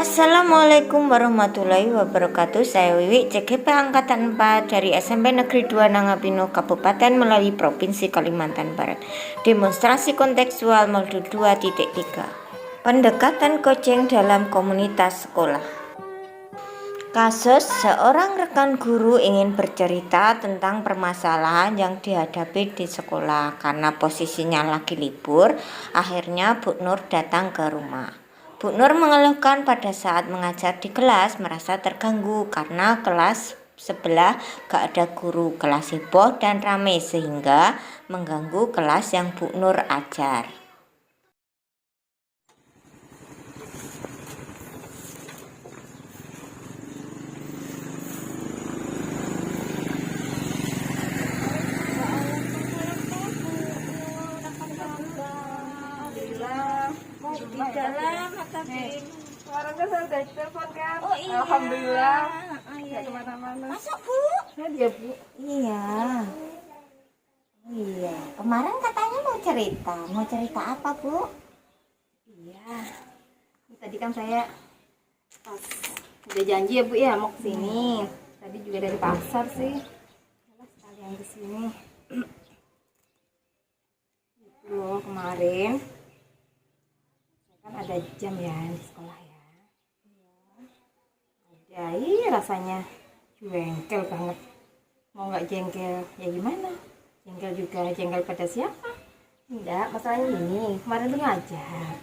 Assalamualaikum warahmatullahi wabarakatuh. Saya Wiwi, CGP Angkatan 4 dari SMP Negeri 2 Nangapino, Kabupaten Melawi, Provinsi Kalimantan Barat. Demonstrasi kontekstual modul 2.3. Pendekatan coaching dalam komunitas sekolah. Kasus seorang rekan guru ingin bercerita tentang permasalahan yang dihadapi di sekolah. Karena posisinya lagi libur, akhirnya Bu Nur datang ke rumah. Bu Nur mengeluhkan pada saat mengajar di kelas merasa terganggu karena kelas sebelah gak ada guru, kelas heboh dan ramai sehingga mengganggu kelas yang Bu Nur ajar. Di dalam atau Suaranya saya udah telepon kan? Oh iya. Alhamdulillah. Iya. Gak kemana-mana. Masuk Bu. Ya dia Bu. Iya. Iya, kemarin katanya mau cerita apa Bu? Iya. Tadi kan saya pas udah janji ya Bu ya mau kesini. Tadi juga dari pasar sih. Yalah, sekalian kesini. Itu loh kemarin. Kan ada jam ya di sekolah ya. Ada, rasanya jengkel banget. Mau nggak jengkel ya gimana? Jengkel juga, jengkel pada siapa? Enggak, masalahnya ini kemarin tuh ngajar.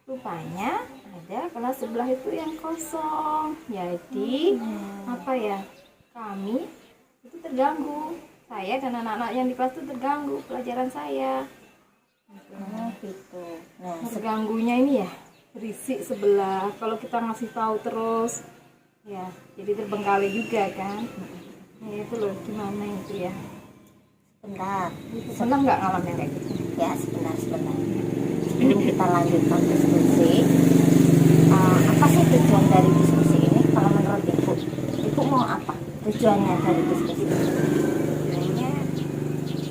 Rupanya ada kelas sebelah itu yang kosong. Jadi apa ya? Kami itu terganggu. Saya dan anak-anak yang di kelas itu terganggu pelajaran saya. Gitu. Nah, Terganggunya ini ya berisik sebelah. Kalau kita ngasih tahu terus ya jadi terbengkalai juga kan. Ya itu loh gimana itu ya. sebentar. Senang nggak ngalamin kayak gitu? Ya, sebentar. Sebelum kita lanjutkan diskusi, apa sih tujuan dari diskusi ini? Kalau menurut Ibu mau apa? Tujuannya dari diskusi ini? Sebenarnya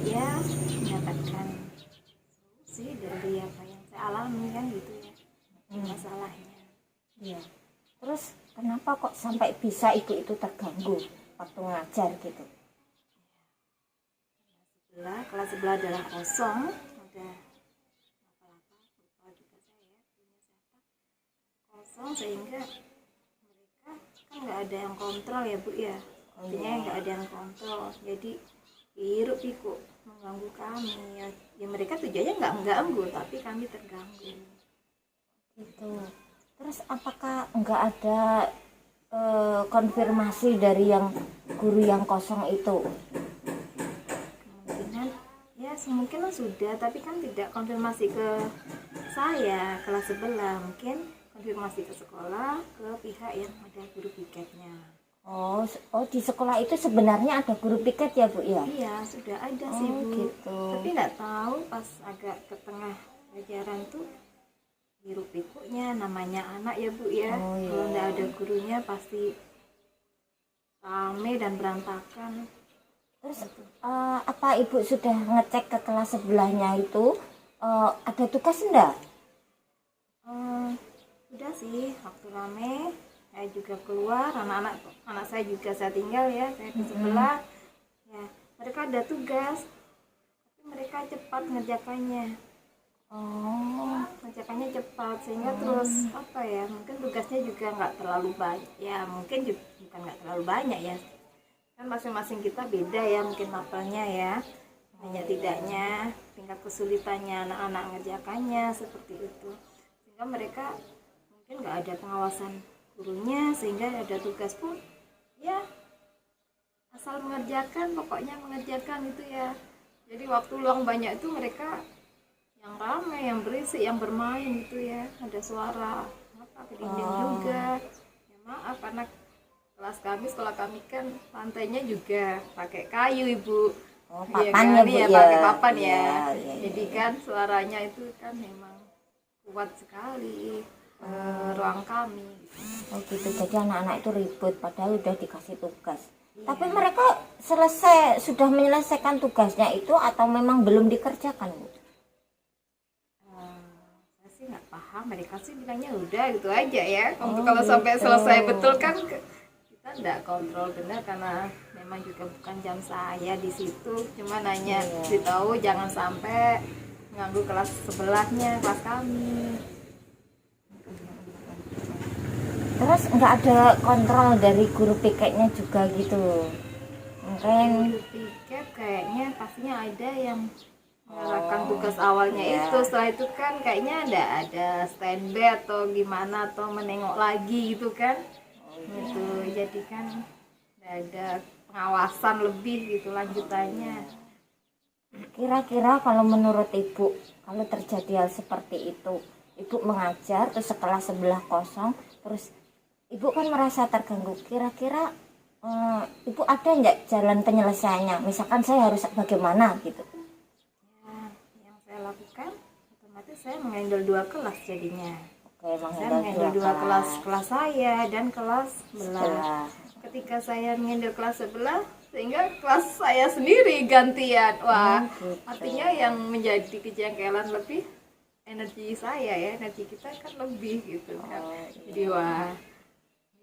ya mendapatkan solusi dari apa yang saya alami kan gitu ya. Masalahnya. Iya. Terus kenapa kok sampai bisa Ibu itu terganggu waktu ngajar gitu? Kelas sebelah adalah kosong, ada apa-apa lupa juga saya punya siapa kosong sehingga mereka kan nggak ada yang kontrol ya Bu ya. Artinya nggak ada yang kontrol, jadi hiruk pikuk mengganggu kami ya. Ya mereka tujuannya nggak mengganggu tapi kami terganggu. Gitu. Terus apakah nggak ada konfirmasi dari yang guru yang kosong itu? Ya kemungkinan sudah, tapi kan tidak konfirmasi ke saya kelas sebelah, mungkin konfirmasi ke sekolah, ke pihak yang ada guru piketnya. Oh, di sekolah itu sebenarnya ada guru piket ya Bu ya? Iya sudah ada sih Bu, Gitu. tapi nggak tahu pas agak ke tengah pelajaran tuh hiruk pikuknya namanya anak ya Bu ya. Oh, iya. Kalau nggak ada gurunya pasti rame dan berantakan. Terus apa Ibu sudah ngecek ke kelas sebelahnya itu ada tugas enggak? Udah sih, waktu rame saya juga keluar, anak saya juga saya tinggal ya, saya ke sebelah ya, mereka ada tugas tapi mereka cepat ngerjakannya. Ngerjakannya cepat sehingga terus apa ya, mungkin tugasnya juga nggak terlalu banyak ya, mungkin juga bukan nggak terlalu banyak ya, kan masing-masing kita beda ya mungkin mapelnya ya, banyak tidaknya tingkat kesulitannya anak-anak ngerjakannya seperti itu, sehingga mereka mungkin nggak ada pengawasan gurunya sehingga ada tugas pun ya asal mengerjakan, pokoknya mengerjakan itu ya. Jadi waktu luang banyak itu mereka yang ramai, yang berisik, yang bermain gitu ya, ada suara apa kedinding juga ya, maaf karena sekolah kami kan lantainya juga pakai kayu Ibu. Papan kan? ya Bu Ya, ya? pakai papan ya. Iya. Jadi kan suaranya itu kan memang kuat sekali ruang kami. Oh gitu, jadi anak-anak itu ribut padahal udah dikasih tugas. Iya. Tapi mereka sudah menyelesaikan tugasnya itu atau memang belum dikerjakan Bu? Saya sih nggak paham paham, mereka sih bilangnya udah gitu aja ya. Untuk kalau sampai selesai betul kan kita enggak kontrol benar, karena memang juga bukan jam saya di situ, cuma nanya ditahu jangan sampai mengganggu kelas sebelahnya, kelas kami. Terus nggak ada kontrol dari guru piketnya juga gitu? Mungkin Guru piket kayaknya pastinya ada yang mengerjakan tugas awalnya itu. Setelah itu kan kayaknya ada standby atau gimana, atau menengok lagi gitu kan. Gitu. Jadi kan ada pengawasan lebih gitu lanjutannya. kira-kira kalau menurut ibu, kalau terjadi hal seperti itu, ibu mengajar terus sekolah sebelah kosong, terus ibu kan merasa terganggu, kira-kira ibu ada nggak jalan penyelesaiannya? Misalkan saya harus bagaimana gitu? Yang saya lakukan otomatis saya menghandle 2 kelas jadinya. Oke, Saya menghandle 2 kelas saya dan kelas sebelah. Ketika saya menghandle kelas sebelah, sehingga kelas saya sendiri gantian. Wah, artinya yang menjadi kejanggalan lebih energi saya ya, energi kita kan lebih gitu kan. Jadi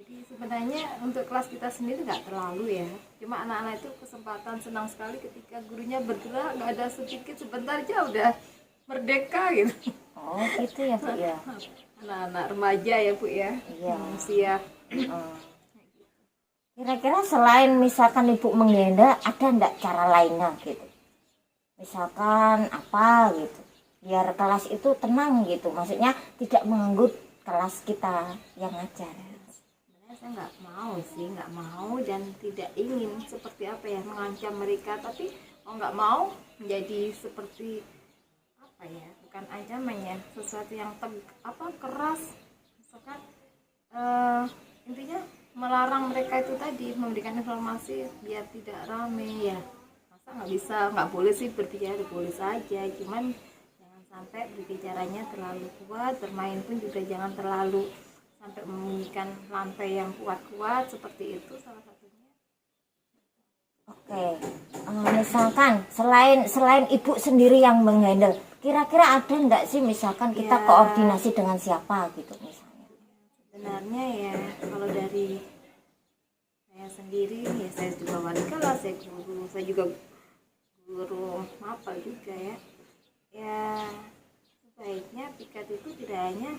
jadi sebenarnya untuk kelas kita sendiri nggak terlalu ya. Cuma anak-anak itu kesempatan senang sekali ketika gurunya bergerak, nggak ada sedikit sebentar aja udah merdeka gitu. Oh gitu ya Bu ya. Anak-anak remaja ya Bu ya. Iya. Usia. Kira-kira selain misalkan ibu menggendal, ada enggak cara lainnya gitu? Misalkan apa gitu, biar kelas itu tenang gitu, maksudnya tidak mengganggu kelas kita yang ngajar. Sebenarnya saya nggak mau dan tidak ingin seperti apa ya, mengancam mereka, tapi kalau nggak mau menjadi seperti apa ya, bukan ancamannya, sesuatu yang keras, misalkan intinya melarang mereka itu tadi, memberikan informasi biar tidak rame ya. Masa nggak boleh sih berbicara, boleh saja, cuman jangan sampai berbicaranya terlalu kuat, bermain pun juga jangan terlalu sampai membunyikan lantai yang kuat-kuat, seperti itu salah satunya. Oke, misalkan selain ibu sendiri yang menghandle, kira-kira ada enggak sih misalkan kita koordinasi dengan siapa gitu misalnya? Sebenarnya ya kalau dari saya sendiri ya, saya juga wali kelas, saya juga guru mapel juga ya. Ya sebaiknya piket itu tidak hanya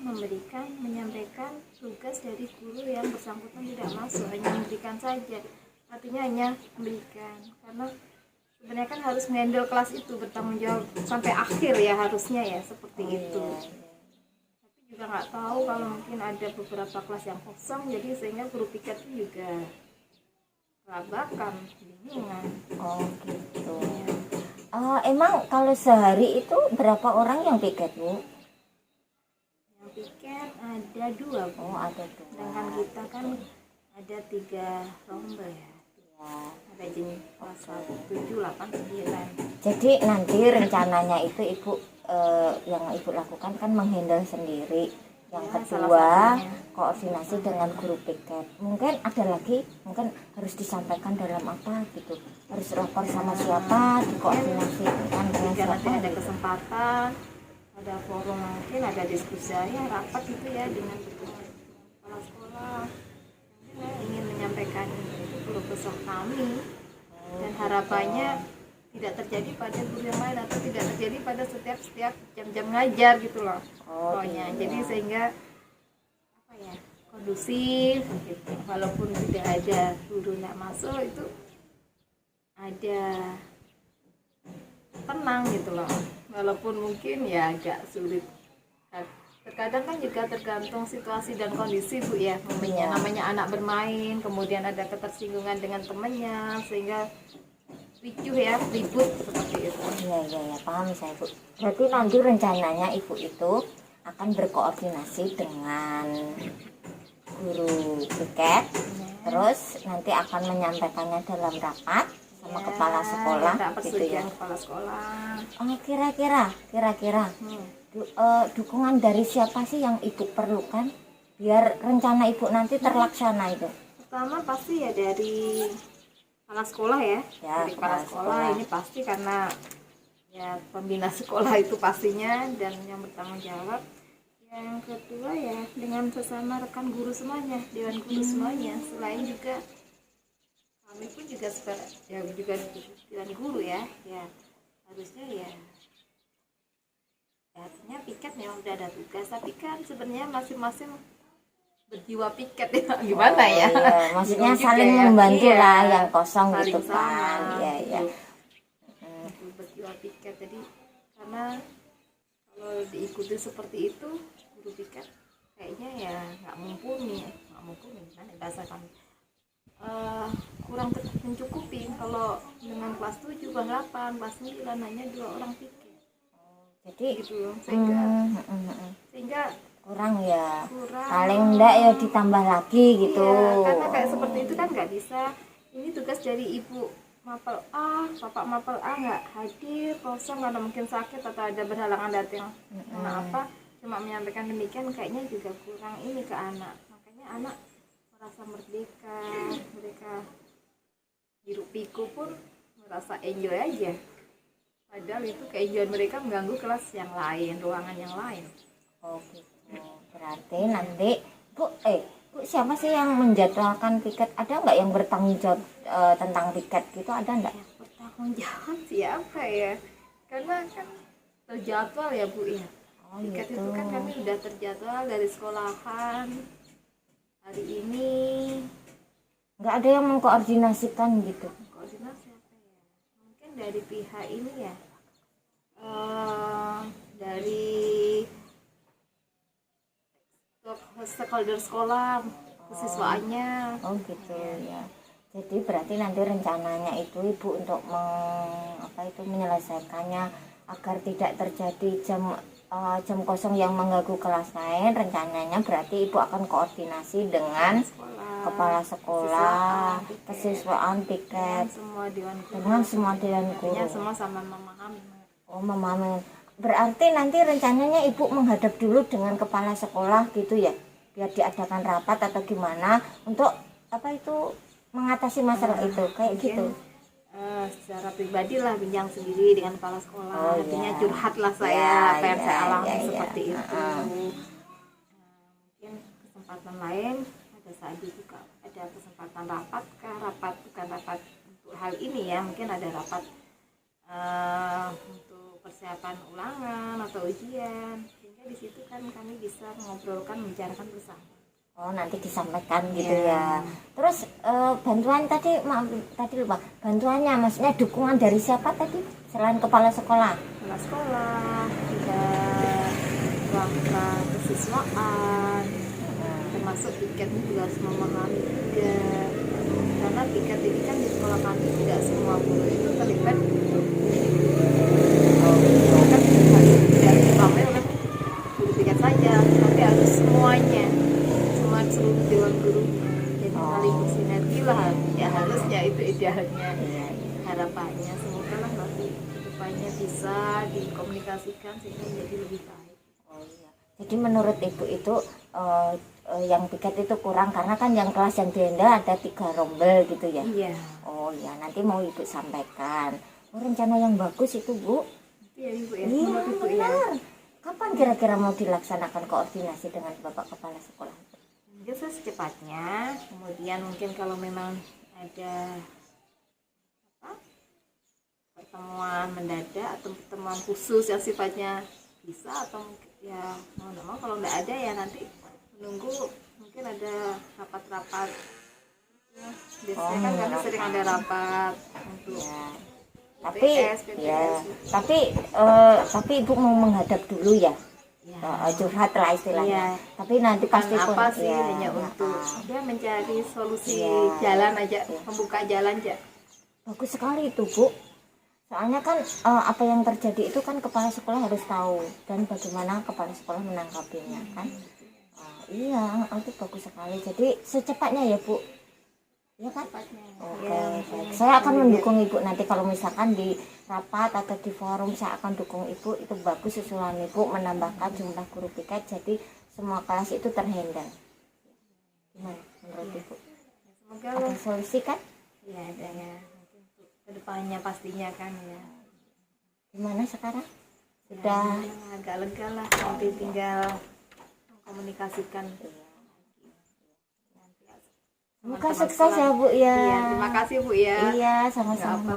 menyampaikan tugas dari guru yang bersangkutan tidak masuk, hanya memberikan saja. Artinya hanya memberikan, karena sebenarnya kan harus menghandle kelas itu, bertanggung jawab sampai akhir ya, harusnya ya seperti itu. Juga nggak tahu kalau mungkin ada beberapa kelas yang kosong, jadi sehingga guru piket itu juga kelabakan, bingungan. Oh gitu. Emang kalau sehari itu berapa orang yang piket Bu? Yang piket ada 2 Bu. Oh ada 2. Sedangkan kita kan ada 3 lomba ya. Ada jenis kelas 1, 7, 8, 9. Jadi nanti rencananya itu ibu yang ibu lakukan kan menghandle sendiri. Yang kedua koordinasi dengan guru piket. Mungkin ada lagi, mungkin harus disampaikan dalam apa gitu, harus lapor sama siapa, dikoordinasikan dengan Jika nanti siapa ada gitu. kesempatan, ada forum, mungkin ada diskusi ya, rapat gitu ya dengan kepala sekolah. Mungkin saya ingin menyampaikan itu guru besar kami, dan harapannya tidak terjadi pada guru yang lain, atau tidak terjadi pada setiap jam-jam ngajar gitu loh. Pokoknya jadi sehingga apa ya, kondusif gitu. Walaupun tidak ada guru yang masuk, itu ada tenang gitu loh. Walaupun mungkin ya agak sulit. Terkadang kan juga tergantung situasi dan kondisi Bu ya. Namanya anak bermain, kemudian ada ketersinggungan dengan temannya, sehingga ricuh ya, ribut seperti itu. Iya, paham saya Bu. Berarti nanti rencananya ibu itu akan berkoordinasi dengan guru piket, terus nanti akan menyampaikannya dalam rapat sama kepala sekolah gitu ya. Kepala sekolah. Kira-kira dukungan dari siapa sih yang ibu perlukan biar rencana ibu nanti terlaksana itu? Pertama pasti ya dari kepala sekolah ya, dari kepala sekolah ini pasti, karena ya pembina sekolah itu pastinya dan yang bertanggung jawab. Yang kedua ya dengan sesama rekan guru semuanya, dewan guru semuanya. Selain juga kami pun juga ya juga dewan guru ya, ya harusnya ya artinya piket memang udah ada tugas, tapi kan sebenarnya masing-masing berjiwa piket ya gimana ya? Iya, maksudnya Bingung saling juga ya. membantu Iya, lah yang kosong saling gitu sama, kan. Iya, iya. gitu. Berjiwa piket. Jadi karena kalau diikuti seperti itu guru piket kayaknya ya nggak mumpuni gimana bahasa kami, kurang mencukupi. Kalau dengan kelas 7, kelas 8, kelas 9 hanya 2 orang piket Jadi gitu, sehingga kurang ya. kurang. Paling enggak ya ditambah lagi gitu. Iya, karena kayak seperti itu kan nggak bisa. Ini tugas dari ibu mapel A, bapak mapel A nggak hadir, kosong karena mungkin sakit atau ada berhalangan datang. Apa? Cuma menyampaikan demikian kayaknya juga kurang ini ke anak. Makanya anak merasa merdeka, mereka hiruk pikuk pun merasa enjoy aja. Padahal itu keenjoyan mereka mengganggu kelas yang lain, ruangan yang lain. Oh gitu. Berarti nanti Bu siapa sih yang menjadwalkan piket? Ada nggak yang bertanggung jawab tentang piket gitu, ada nggak? Yang bertanggung jawab siapa ya? Karena kan terjadwal ya Bu ya. Oh Piket gitu. itu kan kami udah terjadwal dari sekolahan. Hari ini Nggak ada yang mengkoordinasikan gitu. koordinasi apa ya? Mungkin dari pihak ini ya. Dari stakeholder sekolah, kesiswaannya. Oh gitu ya. Jadi berarti nanti rencananya itu Ibu untuk menyelesaikannya agar tidak terjadi jam kosong yang mengganggu kelas lain. Rencananya berarti Ibu akan koordinasi dengan kepala sekolah, kesiswaan, piket, dengan semua dewan guru. Semua sama memahami. Oh, memahami. Berarti nanti rencananya Ibu menghadap dulu dengan kepala sekolah gitu ya, biar diadakan rapat atau gimana untuk mengatasi masalah itu kayak gitu. Secara pribadi lah bincang sendiri dengan kepala sekolah. Oh, artinya iya. curhat lah saya Ya, apa yang ya, saya alami ya, seperti ya. itu. Mungkin kesempatan lain pada saat juga ada kesempatan rapat bukan rapat untuk hal ini ya, mungkin ada rapat untuk persiapan ulangan atau ujian, sehingga di situ kan kami bisa mengobrolkan, membicarakan bersama. Oh, nanti disampaikan gitu ya. Terus bantuan tadi lupa. Bantuannya maksudnya dukungan dari siapa tadi selain kepala sekolah? Kepala sekolah, juga ruang kesiswaan, termasuk piket juga harus memahami juga. Karena piket ini kan di sekolah kami tidak semua guru itu terlibat. Kan tidak dipakai oleh guru piket saja, tapi harus semuanya, seluruh dewan gurunya. Jadi saling bersinergi lah ya, harusnya itu idealnya, harapannya. Semoga lah nanti kedepannya bisa dikomunikasikan sehingga menjadi lebih baik. Oh iya. Jadi menurut Ibu itu yang piket itu kurang karena kan yang kelas yang dihandle ada 3 rombel gitu ya. Iya. Oh iya, nanti mau Ibu sampaikan. Oh, rencana yang bagus itu Bu. Iya Ibu ya. Iya Ibu ya. benar. Kapan kira-kira mau dilaksanakan koordinasi dengan Bapak Kepala Sekolah? Mungkin secepatnya. Kemudian mungkin kalau memang ada pertemuan mendadak atau pertemuan khusus yang sifatnya bisa, atau ya mau kalau nggak ada ya nanti menunggu mungkin ada rapat-rapat ya, biasanya kan kami sering ada rapat untuk PPS. Tapi Ibu mau menghadap dulu ya, curhat lah istilahnya. Tapi nanti pasti apa sih hanya untuk dia mencari solusi jalan aja, membuka jalan aja. Bagus sekali itu Bu. Soalnya kan apa yang terjadi itu kan kepala sekolah harus tahu dan bagaimana kepala sekolah menanggapinya kan. Iya, itu bagus sekali. Jadi secepatnya ya Bu. Ya kan? Oke, baik. Saya akan mendukung Ibu nanti kalau misalkan di rapat atau di forum, saya akan dukung Ibu. Itu bagus usulan Ibu menambahkan jumlah guru piket jadi semua kelas itu terhandle. Gimana menurut Ibu? Semoga ada solusi kan? Ya ada ya. Kedepannya pastinya kan ya. Gimana sekarang? Sudah agak lega lah, nanti tinggal komunikasikan. Semoga sukses ya Bu ya. Iya, terima kasih Bu ya. Iya, Nggak sama-sama. apa-